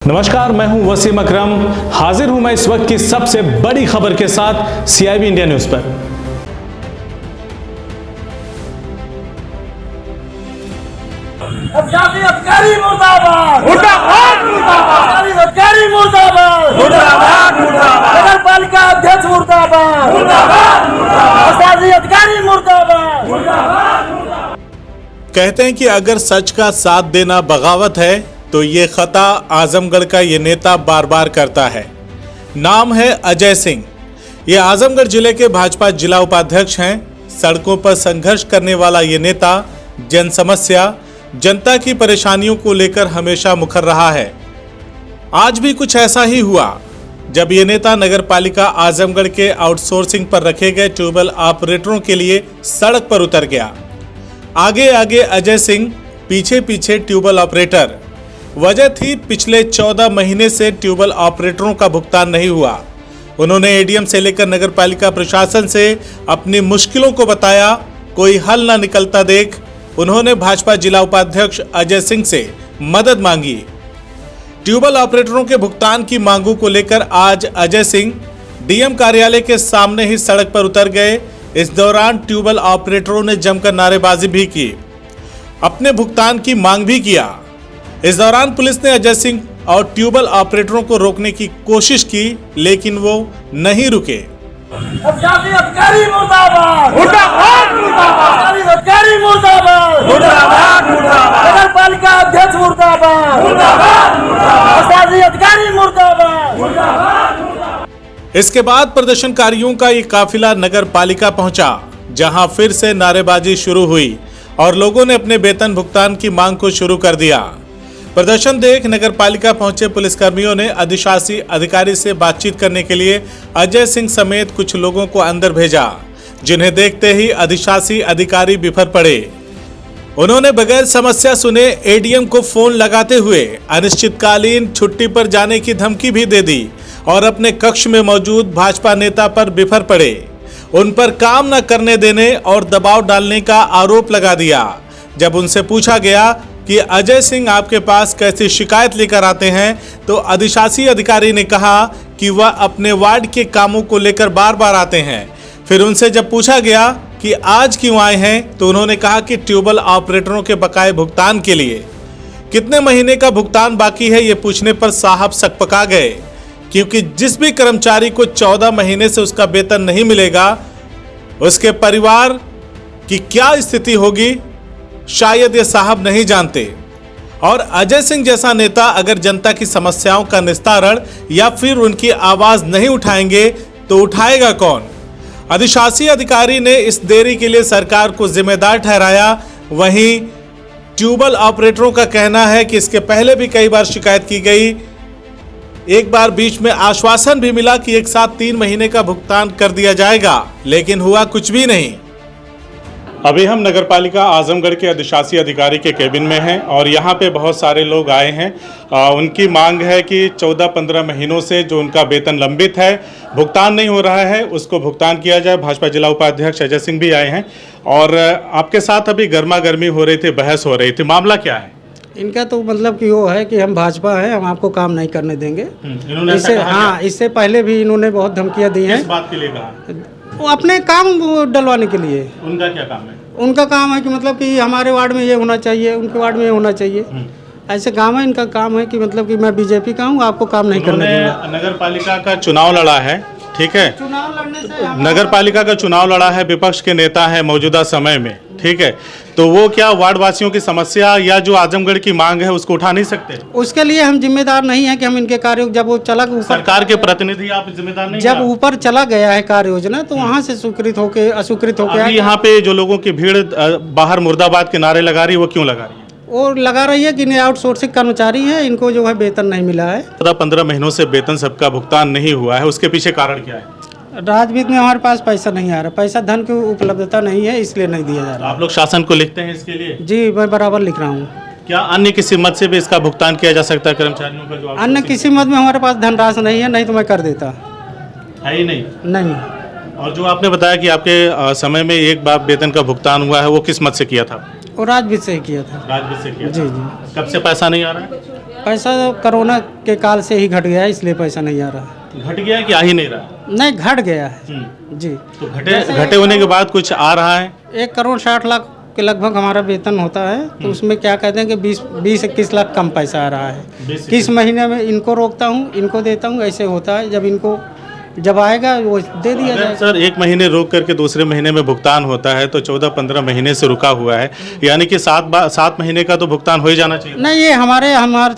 नमस्कार, मैं हूं वसीम अकरम। हाजिर हूं मैं इस वक्त की सबसे बड़ी खबर के साथ CIB इंडिया न्यूज पर। अधिकारी मुर्दाबाद, मुर्दाबाद, मुर्दाबाद, अधिकारी मुर्दाबाद, मुर्दाबाद, मुर्दाबाद, नगर पालिका अध्यक्ष मुर्दाबाद, मुर्दाबाद, मुर्दाबाद, अधिकारी मुर्दाबाद, मुर्दाबाद। कहते हैं कि अगर सच का साथ देना बगावत है तो ये खता आजमगढ़ का ये नेता बार बार करता है। नाम है अजय सिंह। ये आजमगढ़ जिले के भाजपा जिला उपाध्यक्ष हैं। सड़कों पर संघर्ष करने वाला ये नेता जन समस्या, जनता की परेशानियों को लेकर हमेशा मुखर रहा है। आज भी कुछ ऐसा ही हुआ जब ये नेता नगर पालिका आजमगढ़ के आउटसोर्सिंग पर रखे गए ट्यूबवेल ऑपरेटरों के लिए सड़क पर उतर गया। आगे आगे अजय सिंह, पीछे पीछे ट्यूबवेल ऑपरेटर। वजह थी पिछले 14 महीने से ट्यूबवेल ऑपरेटरों का भुगतान नहीं हुआ। उन्होंने ADM से लेकर नगर पालिका प्रशासन से अपनी मुश्किलों को बताया। कोई हल न निकलता देख उन्होंने भाजपा जिला उपाध्यक्ष अजय सिंह से मदद मांगी। ट्यूबवेल ऑपरेटरों के भुगतान की मांगों को लेकर आज अजय सिंह DM कार्यालय के सामने ही सड़क पर उतर गए। इस दौरान ट्यूबवेल ऑपरेटरों ने जमकर नारेबाजी भी की, अपने भुगतान की मांग भी किया। इस दौरान पुलिस ने अजय सिंह और ट्यूबवेल ऑपरेटरों को रोकने की कोशिश की, लेकिन वो नहीं रुके। अधिकारी मुर्दाबाद, मुर्दाबाद, मुर्दाबाद, अधिकारी मुर्दाबाद, मुर्दाबाद, मुर्दाबाद, नगर पालिका अध्यक्ष मुर्दाबाद, मुर्दाबाद, मुर्दाबाद, अधिकारी मुर्दाबाद, मुर्दाबाद। इसके बाद प्रदर्शनकारियों का ये काफिला नगर पालिका पहुंचा, जहां फिर से नारेबाजी शुरू हुई और लोगों ने अपने वेतन भुगतान की मांग को शुरू कर दिया। प्रदर्शन देख नगर पालिका पहुंचे पुलिसकर्मियों ने अधिशासी अधिकारी से बातचीत करने के लिए अजय सिंह समेत कुछ लोगों को अंदर भेजा, जिन्हें देखते ही अधिशासी अधिकारी बिफर पड़े। उन्होंने बगैर समस्या सुने ADM को फोन लगाते हुए अनिश्चितकालीन छुट्टी पर जाने की धमकी भी दे दी और अपने कक्ष में मौजूद भाजपा नेता पर बिफर पड़े। उन पर काम न करने देने और दबाव डालने का आरोप लगा दिया। जब उनसे पूछा गया कि अजय सिंह आपके पास कैसी शिकायत लेकर आते हैं, तो अधिशासी अधिकारी ने कहा कि वह अपने वार्ड के कामों को लेकर बार बार आते हैं। फिर उनसे जब पूछा गया कि आज क्यों आए हैं, तो उन्होंने कहा कि ट्यूबवेल ऑपरेटरों के बकाये भुगतान के लिए। कितने महीने का भुगतान बाकी है, ये पूछने पर साहब सकपका गए, क्योंकि जिस भी कर्मचारी को 14 महीने से उसका वेतन नहीं मिलेगा, उसके परिवार की क्या स्थिति होगी शायद ये साहब नहीं जानते। और अजय सिंह जैसा नेता अगर जनता की समस्याओं का निस्तारण या फिर उनकी आवाज नहीं उठाएंगे तो उठाएगा कौन? अधिशासी अधिकारी ने इस देरी के लिए सरकार को जिम्मेदार ठहराया। वहीं ट्यूबवेल ऑपरेटरों का कहना है कि इसके पहले भी कई बार शिकायत की गई। एक बार बीच में आश्वासन भी मिला कि एक साथ 3 महीने का भुगतान कर दिया जाएगा, लेकिन हुआ कुछ भी नहीं। अभी हम नगर पालिका आजमगढ़ के अधिशासी अधिकारी के केबिन में हैं और यहाँ पे बहुत सारे लोग आए हैं। उनकी मांग है कि 14-15 महीनों से जो उनका वेतन लंबित है, भुगतान नहीं हो रहा है, उसको भुगतान किया जाए। भाजपा जिला उपाध्यक्ष अजय सिंह भी आए हैं और आपके साथ अभी गर्मा गर्मी हो रही थी, बहस हो रही थी। मामला क्या है इनका? तो मतलब कि वो है कि हम भाजपा है, हम आपको काम नहीं करने देंगे। इससे इससे पहले भी इन्होंने बहुत धमकियां दी हैं। किस बात के लिए कहा? वो अपने काम डलवाने के लिए। उनका क्या काम है? उनका काम है कि मतलब कि हमारे वार्ड में ये होना चाहिए, उनके वार्ड में ये होना चाहिए, ऐसे काम है। इनका काम है कि मतलब कि मैं BJP का हूँ, आपको काम नहीं करने दूंगा। नगर पालिका का चुनाव लड़ा है, ठीक है, चुनाव लड़ने से नगर पालिका का चुनाव लड़ा है, विपक्ष के नेता है मौजूदा समय में, ठीक है, तो वो क्या वार्ड वासियों की समस्या या जो आजमगढ़ की मांग है उसको उठा नहीं सकते? उसके लिए हम जिम्मेदार नहीं है कि हम इनके कार्य, जब वो चला ऊपर, सरकार के प्रतिनिधि आप जिम्मेदार नहीं? जब ऊपर चला गया है कार्य योजना, तो वहाँ से स्वीकृत होके अस्वीकृत होके यहाँ पे जो लोगों की भीड़ बाहर मुर्दाबाद के नारे लगा रही है, वो क्यों लगा रही है? और लगा रही है कि आउटसोर्सिंग कर्मचारी हैं, इनको जो है वेतन नहीं मिला है। 15 महीनों से वेतन सबका भुगतान नहीं हुआ है, उसके पीछे कारण क्या है? राजनीति में हमारे पास पैसा नहीं आ रहा, पैसा धन की उपलब्धता नहीं है, इसलिए नहीं दिया जा रहा। आप लोग शासन को लिखते हैं इसके लिए? जी, मैं बराबर लिख रहा हूँ। क्या अन्य किसी मद से भी इसका भुगतान किया जा सकता है कर्मचारियों का? जो अन्य किसी मद में हमारे पास धनराशि नहीं है, नहीं तो मैं कर देता। है ही नहीं? नहीं। और जो आपने बताया कि आपके समय में एक बार वेतन का भुगतान हुआ है, वो किस मद से किया था? और राजवित्त से किया था। राजवित्त से किया? जी जी। कब से पैसा नहीं आ रहा है? पैसा कोरोना के काल से ही घट गया है, इसलिए पैसा नहीं आ रहा है। घट गया कि आ ही नहीं रहा? नहीं, घट गया है जी। तो घटे होने के बाद कुछ आ रहा है? 1,60,00,000 के लगभग हमारा वेतन होता है, तो उसमें क्या कहते हैं कि 20-21 लाख कम पैसा आ रहा है। किस महीने में इनको रोकता हूँ, इनको देता हूँ, ऐसे होता है। जब आएगा वो दे दिया जाएगा। सर, 1 महीने रोक करके दूसरे महीने में भुगतान होता है, तो 14-15 महीने से रुका हुआ है, यानी कि 7 महीने का तो भुगतान हो ही जाना चाहिए। नहीं, ये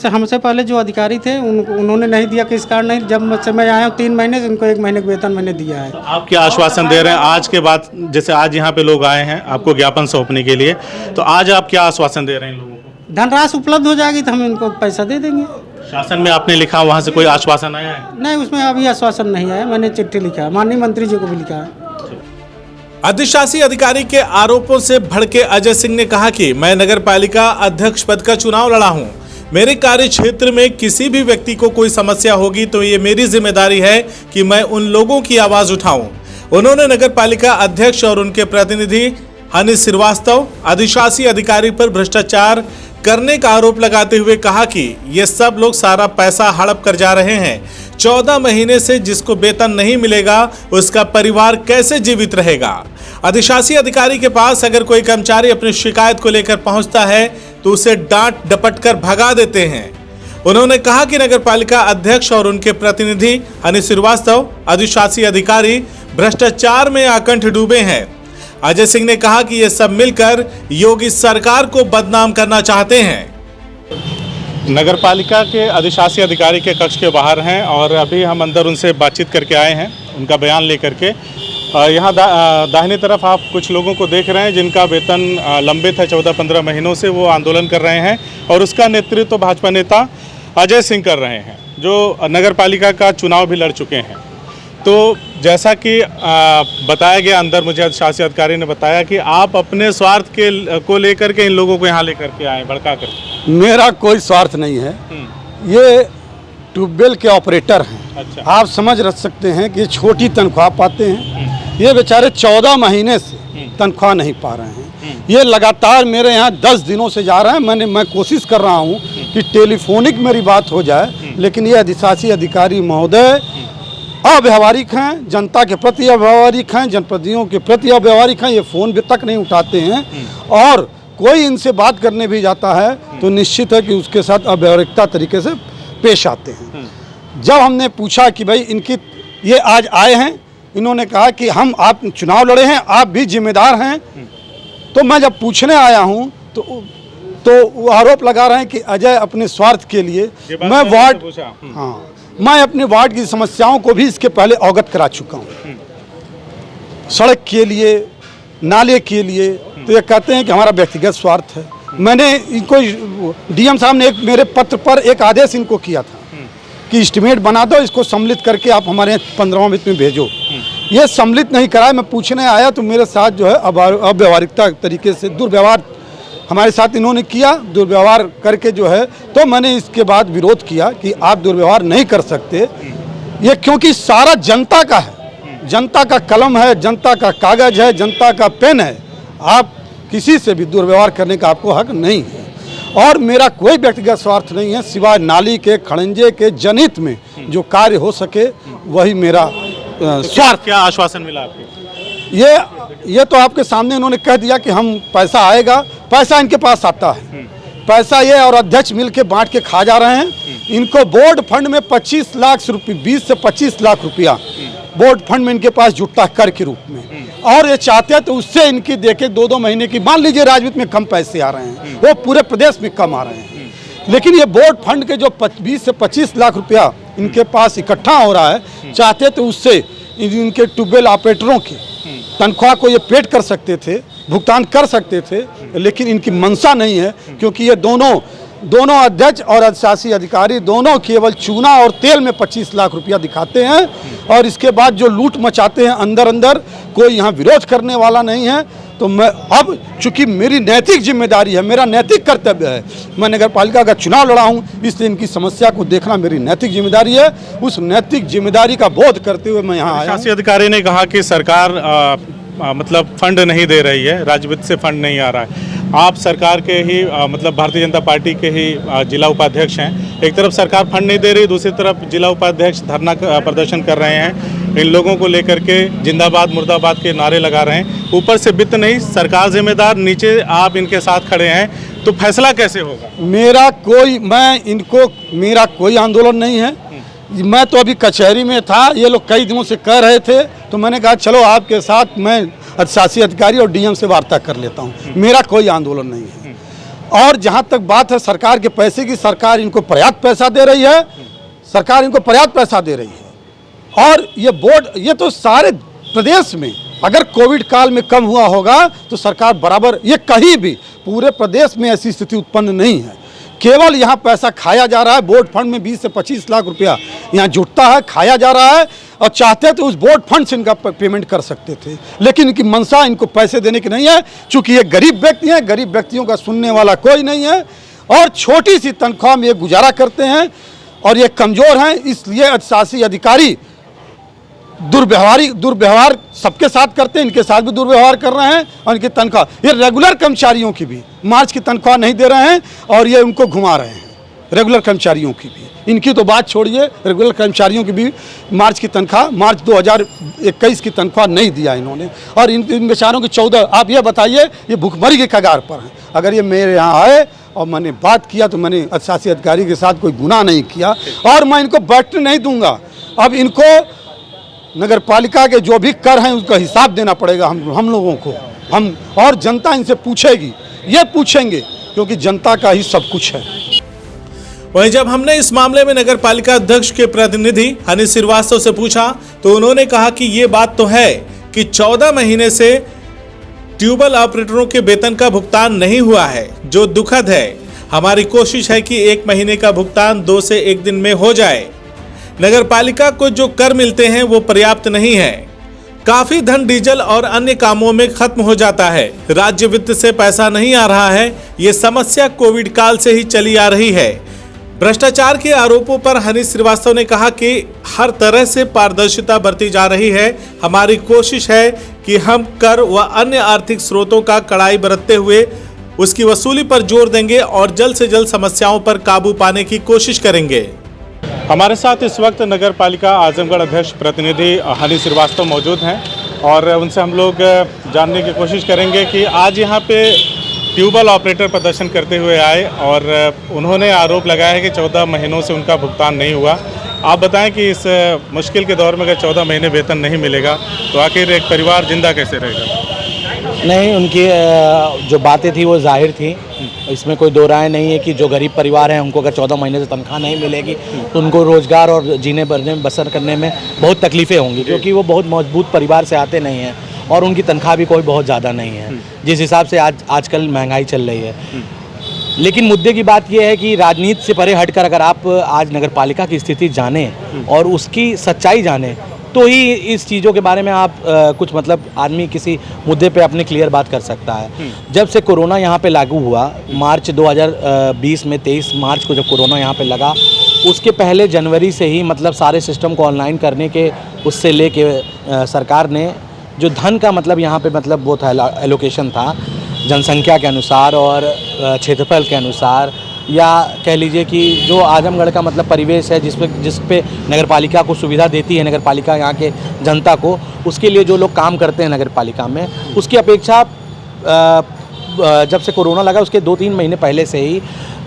हमसे पहले जो अधिकारी थे उन्होंने नहीं दिया। किस कारण नहीं? जब से मैं आया हूँ 3 महीने से, उनको 1 महीने का वेतन मैंने दिया है। तो आप क्या आश्वासन दे रहे हैं आज के बाद? जैसे आज यहाँ पे लोग आए हैं आपको ज्ञापन सौंपने के लिए, तो आज आप क्या आश्वासन दे रहे हैं लोगों को? धनराशि उपलब्ध हो जाएगी तो हम इनको पैसा दे देंगे। शासन में आपने लिखा, वहाँ से कोई आश्वासन आया है? नहीं, उसमें अभी आश्वासन नहीं आया। मैंने चिट्ठी लिखा है, माननीय मंत्री जी को भी लिखा है। अधिशासी अधिकारी के आरोपों से भड़के अजय सिंह ने कहा कि मैं नगर पालिका अध्यक्ष पद का चुनाव लड़ा हूं। मेरे कार्य क्षेत्र में किसी भी व्यक्ति को कोई समस्या होगी तो ये मेरी जिम्मेदारी है कि मैं उन लोगों की आवाज उठाऊं। उन्होंने नगर पालिका अध्यक्ष और उनके प्रतिनिधि हनी श्रीवास्तव, अधिशासी अधिकारी पर भ्रष्टाचार करने का आरोप लगाते हुए कहा कि ये सब लोग सारा पैसा हड़प कर जा रहे हैं। 14 महीने से जिसको वेतन नहीं मिलेगा उसका परिवार कैसे जीवित रहेगा? अधिशासी अधिकारी के पास अगर कोई कर्मचारी अपनी शिकायत को लेकर पहुंचता है तो उसे डांट डपट कर भगा देते हैं। उन्होंने कहा कि नगर पालिका अध्यक्ष और उनके प्रतिनिधि हनी श्रीवास्तव, अधिशासी अधिकारी भ्रष्टाचार में आकंठ डूबे हैं। अजय सिंह ने कहा कि ये सब मिलकर योगी सरकार को बदनाम करना चाहते हैं। नगर पालिका के अधिशासी अधिकारी के कक्ष के बाहर हैं और अभी हम अंदर उनसे बातचीत करके आए हैं, उनका बयान लेकर के। यहाँ दाहिनी तरफ आप कुछ लोगों को देख रहे हैं जिनका वेतन लंबित है 14-15 महीनों से, वो आंदोलन कर रहे हैं और उसका नेतृत्व भाजपा नेता अजय सिंह कर रहे हैं, जो नगर पालिका का चुनाव भी लड़ चुके हैं। तो जैसा कि बताया गया अंदर, मुझे अधिशासी अधिकारी ने बताया कि आप अपने स्वार्थ को लेकर के इन लोगों को यहाँ लेकर के आए, भड़का कर। मेरा कोई स्वार्थ नहीं है, ये ट्यूबवेल के ऑपरेटर हैं। अच्छा। आप समझ रख सकते हैं कि छोटी तनख्वाह पाते हैं, ये बेचारे 14 महीने से तनख्वाह नहीं पा रहे हैं। ये लगातार मेरे यहाँ 10 दिनों से जा रहा है। मैं कोशिश कर रहा हूँ कि टेलीफोनिक मेरी बात हो जाए, लेकिन ये अधिशासी अधिकारी महोदय अव्यवहारिक हैं, जनता के प्रति अव्यवहारिक हैं, जनप्रतिनिधियों के प्रति अव्यवहारिक हैं। ये फ़ोन भी तक नहीं उठाते हैं और कोई इनसे बात करने भी जाता है तो निश्चित है कि उसके साथ अव्यवहारिकता तरीके से पेश आते हैं। जब हमने पूछा कि भाई इनकी ये आज आए हैं, इन्होंने कहा कि आप चुनाव लड़े हैं, आप भी जिम्मेदार हैं। तो मैं जब पूछने आया हूँ तो वो आरोप लगा रहे हैं कि अजय अपने स्वार्थ के लिए, मैं अपने वार्ड की समस्याओं को भी इसके पहले अवगत करा चुका हूँ, सड़क के लिए, नाले के लिए। तो ये कहते हैं कि हमारा व्यक्तिगत स्वार्थ है। मैंने इनको डीएम साहब ने मेरे पत्र पर एक आदेश इनको किया था कि एस्टिमेट बना दो, इसको सम्मिलित करके आप हमारे 15वां वित्त में भेजो। ये सम्मिलित नहीं कराया। मैं पूछने आया तो मेरे साथ जो है अव्यवहारिकता तरीके से दुर्व्यवहार हमारे साथ इन्होंने किया, दुर्व्यवहार करके जो है। तो मैंने इसके बाद विरोध किया कि आप दुर्व्यवहार नहीं कर सकते, ये क्योंकि सारा जनता का है, जनता का कलम है, जनता का कागज है, जनता का पेन है। आप किसी से भी दुर्व्यवहार करने का आपको हक नहीं है। और मेरा कोई व्यक्तिगत स्वार्थ नहीं है, सिवाय नाली के खड़ंजे के जनहित में जो कार्य हो सके वही मेरा स्वार्थ। क्या आश्वासन मिला आपको? ये तो आपके सामने इन्होंने कह दिया कि हम पैसा आएगा, पैसा इनके पास आता है। पैसा ये और अध्यक्ष मिलके बांट के खा जा रहे हैं। इनको बोर्ड फंड में 25 लाख रुपये, 20 से 25 लाख रुपया बोर्ड फंड में इनके पास जुटता कर के रूप में, और ये चाहते हैं तो उससे इनकी देके 2-2 महीने की, मान लीजिए राजनीति में कम पैसे आ रहे हैं, वो पूरे प्रदेश में कम आ रहे हैं, लेकिन ये बोर्ड फंड के जो 20 से 25 लाख रुपया इनके पास इकट्ठा हो रहा है, चाहते तो उससे इनके ट्यूबवेल ऑपरेटरों की तनख्वाह को ये पेड कर सकते थे, भुगतान कर सकते थे, लेकिन इनकी मंशा नहीं है। क्योंकि ये दोनों अध्यक्ष और अधिशासी अधिकारी दोनों केवल चूना और तेल में 25 लाख रुपया दिखाते हैं और इसके बाद जो लूट मचाते हैं अंदर, कोई यहाँ विरोध करने वाला नहीं है। तो मैं अब चूंकि मेरी नैतिक जिम्मेदारी है, मेरा नैतिक कर्तव्य है, मैं नगर पालिका का चुनाव लड़ा हूँ, इसलिए इनकी समस्या को देखना मेरी नैतिक जिम्मेदारी है। उस नैतिक जिम्मेदारी का बोध करते हुए मैं यहाँ आया। अधिशासी अधिकारी ने कहा कि सरकार मतलब फंड नहीं दे रही है, राज्य वित्त से फंड नहीं आ रहा है। आप सरकार के ही मतलब भारतीय जनता पार्टी के ही जिला उपाध्यक्ष हैं। एक तरफ सरकार फंड नहीं दे रही, दूसरी तरफ जिला उपाध्यक्ष धरना प्रदर्शन कर रहे हैं। इन लोगों को लेकर के जिंदाबाद मुर्दाबाद के नारे लगा रहे हैं। ऊपर से वित्त नहीं, सरकार जिम्मेदार, नीचे आप इनके साथ खड़े हैं, तो फैसला कैसे होगा? मेरा कोई आंदोलन नहीं है। मैं तो अभी कचहरी में था, ये लोग कई दिनों से कह रहे थे, तो मैंने कहा चलो आपके साथ मैं शासी अधिकारी और डीएम से वार्ता कर लेता हूँ। मेरा कोई आंदोलन नहीं है। और जहाँ तक बात है सरकार के पैसे की, सरकार इनको पर्याप्त पैसा दे रही है, सरकार इनको पर्याप्त पैसा दे रही है। और ये बोर्ड, ये तो सारे प्रदेश में, अगर कोविड काल में कम हुआ होगा तो सरकार बराबर, ये कहीं भी पूरे प्रदेश में ऐसी स्थिति उत्पन्न नहीं है। केवल यहाँ पैसा खाया जा रहा है। बोर्ड फंड में 20 से 25 लाख रुपया यहाँ जुटता है, खाया जा रहा है। और चाहते तो उस बोर्ड फंड से इनका पेमेंट कर सकते थे, लेकिन इनकी मंशा इनको पैसे देने की नहीं है। चूँकि ये गरीब व्यक्ति हैं, गरीब व्यक्तियों का सुनने वाला कोई नहीं है और छोटी सी तनख्वाह में ये गुजारा करते हैं और ये कमज़ोर हैं। इसलिए शासी अधिकारी दुर्व्यवहार सबके साथ करते हैं, इनके साथ भी दुर्व्यवहार कर रहे हैं। और इनकी तनख्वाह, ये रेगुलर कर्मचारियों की भी मार्च की तनख्वाह नहीं दे रहे हैं और ये उनको घुमा रहे हैं। रेगुलर कर्मचारियों की भी, इनकी तो बात छोड़िए, रेगुलर कर्मचारियों की भी मार्च की तनख्वाह, मार्च 2021 की तनख्वाह नहीं दिया इन्होंने। और इन बेचारों की 14, आप ये बताइए, ये भुखमरी के कगार पर हैं। अगर ये मेरे यहाँ आए और मैंने बात किया तो मैंने शासी अधिकारी के साथ कोई गुनाह नहीं किया और मैं इनको बैठने नहीं दूंगा। अब इनको नगर पालिका के जो भी कर हैं उसका हिसाब देना पड़ेगा हम लोगों को। हम और जनता इनसे पूछेगी, ये पूछेंगे, क्योंकि जनता का ही सब कुछ है। वहीं जब हमने इस मामले में नगर पालिका अध्यक्ष के प्रतिनिधि हनी श्रीवास्तव से पूछा तो उन्होंने कहा कि ये बात तो है कि 14 महीने से ट्यूबवेल ऑपरेटरों के वेतन का भुगतान नहीं हुआ है, जो दुखद है। हमारी कोशिश है कि 1 महीने का भुगतान 2 से 1 दिन में हो जाए। नगर पालिका को जो कर मिलते हैं वो पर्याप्त नहीं है। काफी धन डीजल और अन्य कामों में खत्म हो जाता है। राज्य वित्त से पैसा नहीं आ रहा है। ये समस्या कोविड काल से ही चली आ रही है। भ्रष्टाचार के आरोपों पर हनी श्रीवास्तव ने कहा कि हर तरह से पारदर्शिता बरती जा रही है। हमारी कोशिश है कि हम कर व अन्य आर्थिक स्रोतों का कड़ाई बरतते हुए उसकी वसूली पर जोर देंगे और जल्द से जल्द समस्याओं पर काबू पाने की कोशिश करेंगे। हमारे साथ इस वक्त नगर पालिका आजमगढ़ अध्यक्ष प्रतिनिधि हनी श्रीवास्तव मौजूद हैं और उनसे हम लोग जानने की कोशिश करेंगे कि आज यहाँ पे ट्यूबवेल ऑपरेटर प्रदर्शन करते हुए आए और उन्होंने आरोप लगाया है कि 14 महीनों से उनका भुगतान नहीं हुआ। आप बताएं कि इस मुश्किल के दौर में अगर 14 महीने वेतन नहीं मिलेगा तो आखिर एक परिवार जिंदा कैसे रहेगा? नहीं, उनकी जो बातें थी वो जाहिर थी। इसमें कोई दो राय नहीं है कि जो गरीब परिवार हैं उनको अगर 14 महीने से तनख्वाह नहीं मिलेगी तो उनको रोज़गार और जीने भरने बसर करने में बहुत तकलीफ़ें होंगी, क्योंकि वो बहुत मजबूत परिवार से आते नहीं हैं और उनकी तनख्वाह भी कोई बहुत ज़्यादा नहीं है जिस हिसाब से आजकल महंगाई चल रही है। लेकिन मुद्दे की बात यह है कि राजनीति से परे हटकर अगर आप आज नगर पालिका की स्थिति जानें और उसकी सच्चाई जानें तो ही इस चीज़ों के बारे में आप कुछ मतलब आदमी किसी मुद्दे पे अपनी क्लियर बात कर सकता है। जब से कोरोना यहाँ पे लागू हुआ मार्च 2020 में 23 मार्च को जब कोरोना यहाँ पे लगा, उसके पहले जनवरी से ही मतलब सारे सिस्टम को ऑनलाइन करने के उससे लेके सरकार ने जो धन का मतलब यहाँ पे मतलब वो था एलोकेशन था जनसंख्या के अनुसार और क्षेत्रफल के अनुसार, या कह लीजिए कि जो आजमगढ़ का मतलब परिवेश है जिस पे नगर पालिका को सुविधा देती है नगर पालिका यहाँ के जनता को, उसके लिए जो लोग काम करते हैं नगर पालिका में, उसकी अपेक्षा जब से कोरोना लगा उसके 2-3 महीने पहले से ही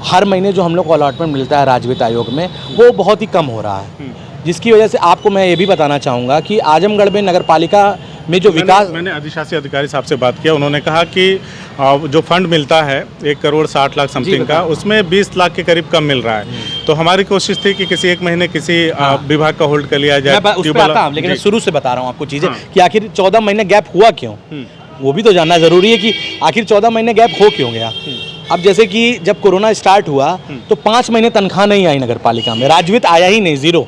हर महीने जो हम लोग को अलॉटमेंट मिलता है राज्य वित्त आयोग में वो बहुत ही कम हो रहा है। जिसकी वजह से आपको मैं ये भी बताना चाहूँगा कि आजमगढ़ में नगर पालिका में जो विकास, मैंने अधिशासी अधिकारी साहब से बात किया, उन्होंने कहा कि जो फंड मिलता है 1 करोड़ 60 लाख समथिंग का, उसमें 20 लाख के करीब कम मिल रहा है। तो हमारी कोशिश थी कि किसी एक महीने किसी विभाग का होल्ड कर लिया जाए। मैं उस पर आता हूं, लेकिन शुरू से बता रहा हूँ आपको चीज़ें कि आखिर 14 महीने गैप हुआ क्यों, वो भी तो जानना ज़रूरी है कि आखिर 14 महीने गैप हो क्यों गया। अब जैसे कि जब कोरोना स्टार्ट हुआ तो 5 महीने तनख्वाह नहीं आई नगर पालिका में, राजवित्त आया ही नहीं, 0।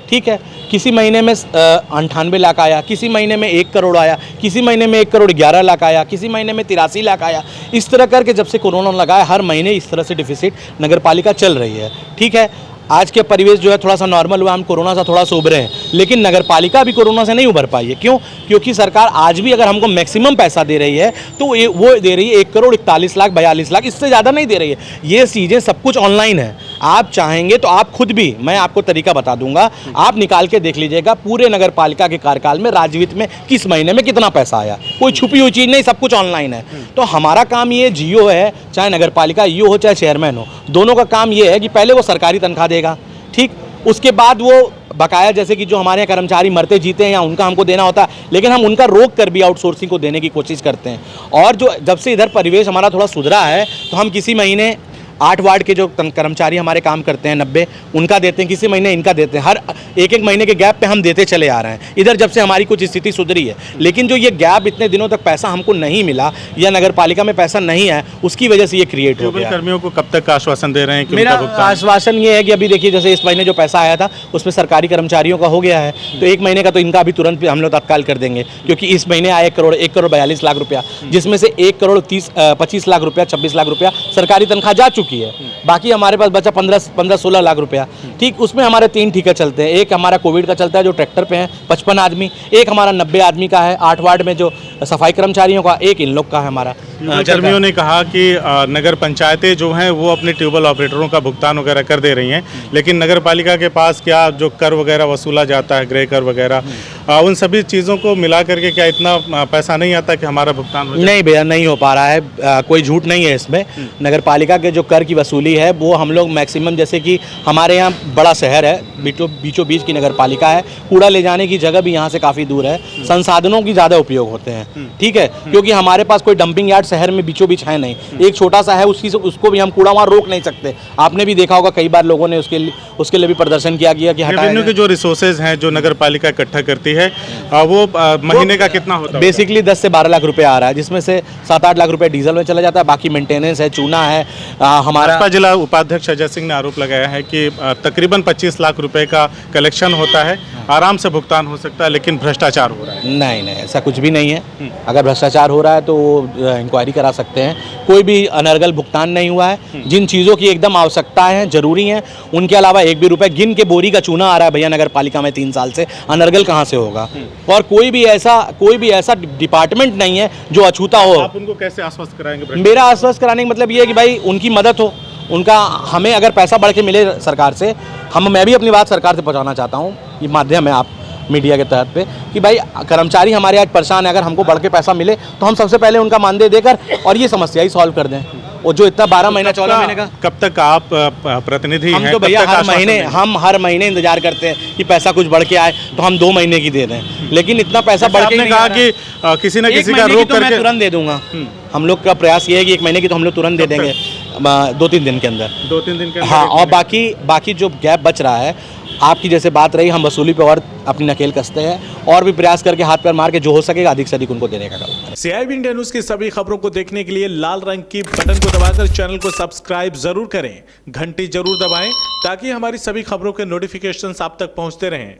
ठीक है, किसी महीने में 98 लाख आया, किसी महीने में 1 करोड़ आया, किसी महीने में 1 करोड़ 11 लाख आया, किसी महीने में 83 लाख आया। इस तरह करके जब से कोरोना लगा है हर महीने इस तरह से डिफिसिट नगर पालिका चल रही है। ठीक है, आज के परिवेश जो है थोड़ा सा नॉर्मल हुआ, हम कोरोना से थोड़ा सा उभरे हैं, लेकिन नगर पालिका भी कोरोना से नहीं उभर पाई है। क्यों? क्योंकि सरकार आज भी अगर हमको मैक्सिमम पैसा दे रही है तो वो दे रही है 1,41,42,00,000, इससे ज़्यादा नहीं दे रही है। ये चीज़ें सब कुछ ऑनलाइन है, आप चाहेंगे तो आप खुद भी, मैं आपको तरीका बता दूंगा, आप निकाल के देख लीजिएगा पूरे नगर पालिका के कार्यकाल में राजवित्त में किस महीने में कितना पैसा आया। कोई छुपी हुई चीज़ नहीं, सब कुछ ऑनलाइन है। तो हमारा काम ये जियो है, चाहे नगर पालिका ईओ हो चाहे चेयरमैन हो, दोनों का काम ये है कि पहले वो सरकारी तनख्वाह देगा, ठीक, उसके बाद वो बकाया जैसे कि जो हमारे यहाँ कर्मचारी मरते जीते हैं या उनका हमको देना होता है, लेकिन हम उनका रोक कर भी आउटसोर्सिंग को देने की कोशिश करते हैं। और जो जब से इधर परिवेश हमारा थोड़ा सुधरा है तो हम किसी महीने 8 वार्ड के जो कर्मचारी हमारे काम करते हैं 90, उनका देते हैं, किसी महीने इनका देते हैं, हर एक महीने के गैप पे हम देते चले आ रहे हैं इधर, जब से हमारी कुछ स्थिति सुधरी है। लेकिन जो ये गैप इतने दिनों तक पैसा हमको नहीं मिला या नगर पालिका में पैसा नहीं है, उसकी वजह से ये क्रिएट हो गया। कर्मियों को कब तक आश्वासन दे रहे हैं कि मेरा उनका भुगतान? आश्वासन ये है कि अभी देखिए जैसे इस महीने जो पैसा आया था उसमें सरकारी कर्मचारियों का हो गया है, तो 1 महीने का तो इनका भी तुरंत हम लोग तत्काल कर देंगे, क्योंकि इस महीने आया 1,42,00,000 रुपया, जिसमें से 1,25,00,000 रुपया 26 लाख रुपया सरकारी तनख्वाह जा चुकी है। बाकी हमारे पास बचा 15-16 लाख रुपया, ठीक, उसमें हमारे 3 ठेके चलते हैं। एक हमारा कोविड का चलता है जो ट्रैक्टर पे है 55 आदमी, एक हमारा 90 आदमी का है 8 वार्ड में जो सफाई कर्मचारियों का, एक इन लोग का है हमारा। कर्मियों ने कहा कि नगर पंचायतें जो हैं वो अपने ट्यूबवेल ऑपरेटरों का भुगतान वगैरह कर दे रही हैं, लेकिन नगर पालिका के पास क्या जो कर वगैरह वसूला जाता है, गृह कर वगैरह, उन सभी चीज़ों को मिला करके क्या इतना पैसा नहीं आता कि हमारा भुगतान हो जाए? नहीं भैया, नहीं हो पा रहा है, कोई झूठ नहीं है इसमें। नगर पालिका के जो कर की वसूली है वो हम लोग मैक्सिमम, जैसे कि हमारे यहाँ बड़ा शहर है, बीचों बीच की नगर पालिका है, कूड़ा ले जाने की जगह भी यहाँ से काफ़ी दूर है, संसाधनों की ज़्यादा उपयोग होते हैं, ठीक है, क्योंकि हमारे पास कोई डंपिंग यार्ड शहर में बीचों बीच है नहीं, एक छोटा सा है, उसको भी हम कूड़ा वहाँ रोक नहीं सकते। आपने भी देखा होगा कई बार लोगों ने उसके लिए भी प्रदर्शन किया गया कि रेवेन्यू के जो रिसोर्सेज हैं जो नगर पालिका इकट्ठा करती है वो महीने का कितना होता है? बेसिकली 10 से 12 लाख रुपए आ रहा है, जिसमें से 7-8 लाख रुपए डीजल में चला जाता है, बाकी मेंटेनेंस है, चूना है। हमारा भाजपा जिला उपाध्यक्ष अजय सिंह ने आरोप लगाया है कि तकरीबन 25 लाख रुपए का कलेक्शन होता है, आराम से भुगतान हो सकता है, लेकिन भ्रष्टाचार हो रहा है। नहीं, ऐसा कुछ भी नहीं है। अगर भ्रष्टाचार हो रहा है तो वो इंक्वायरी करा सकते हैं। कोई भी अनर्गल भुगतान नहीं हुआ है। जिन चीज़ों की एकदम आवश्यकता है, जरूरी है, उनके अलावा 1 भी रुपए गिन के बोरी का चूना आ रहा है भैया नगर पालिका में 3 साल से, अनर्गल कहाँ से होगा? और कोई भी ऐसा डिपार्टमेंट नहीं है जो अछूता हो। आप उनको कैसे आश्वस्त कराएंगे? मेरा आश्वस्त कराने का मतलब ये है कि भाई उनकी मदद हो, उनका हमें अगर पैसा बढ़ के मिले सरकार से, मैं भी अपनी बात सरकार से पहुंचाना चाहता हूं, ये माध्यम है आप मीडिया के तहत पे, कि भाई कर्मचारी हमारे आज परेशान है, अगर हमको बढ़ के पैसा मिले तो हम सबसे पहले उनका मानदेय देकर और ये समस्या ही सॉल्व कर दें। और जो इतना 12 महीना 14 महीने का, कब तक आप प्रतिनिधि हैं? हम तो भैया हर महीने इंतजार करते हैं कि पैसा कुछ बढ़ के आए तो हम 2 महीने की दे दें, लेकिन इतना पैसा बढ़ के नहीं कहा कि किसी न किसी का रोक करके मैं तुरंत दे दूंगा। हम लोग का प्रयास ये है कि 1 महीने की तो हम लोग तुरंत दे देंगे, 2-3 दिन के अंदर। 2-3 दिन के अंदर? हाँ, और बाकी जो गैप बच रहा है, आपकी जैसे बात रही, हम वसूली पे और अपनी नकेल कसते हैं और भी प्रयास करके हाथ पैर मार के जो हो सकेगा अधिक से अधिक उनको देने का काम। CIB इंडिया न्यूज की सभी खबरों को देखने के लिए लाल रंग की बटन को दबाकर चैनल को सब्सक्राइब जरूर करें, घंटी जरूर दबाएं ताकि हमारी सभी खबरों के नोटिफिकेशंस आप तक पहुंचते रहें।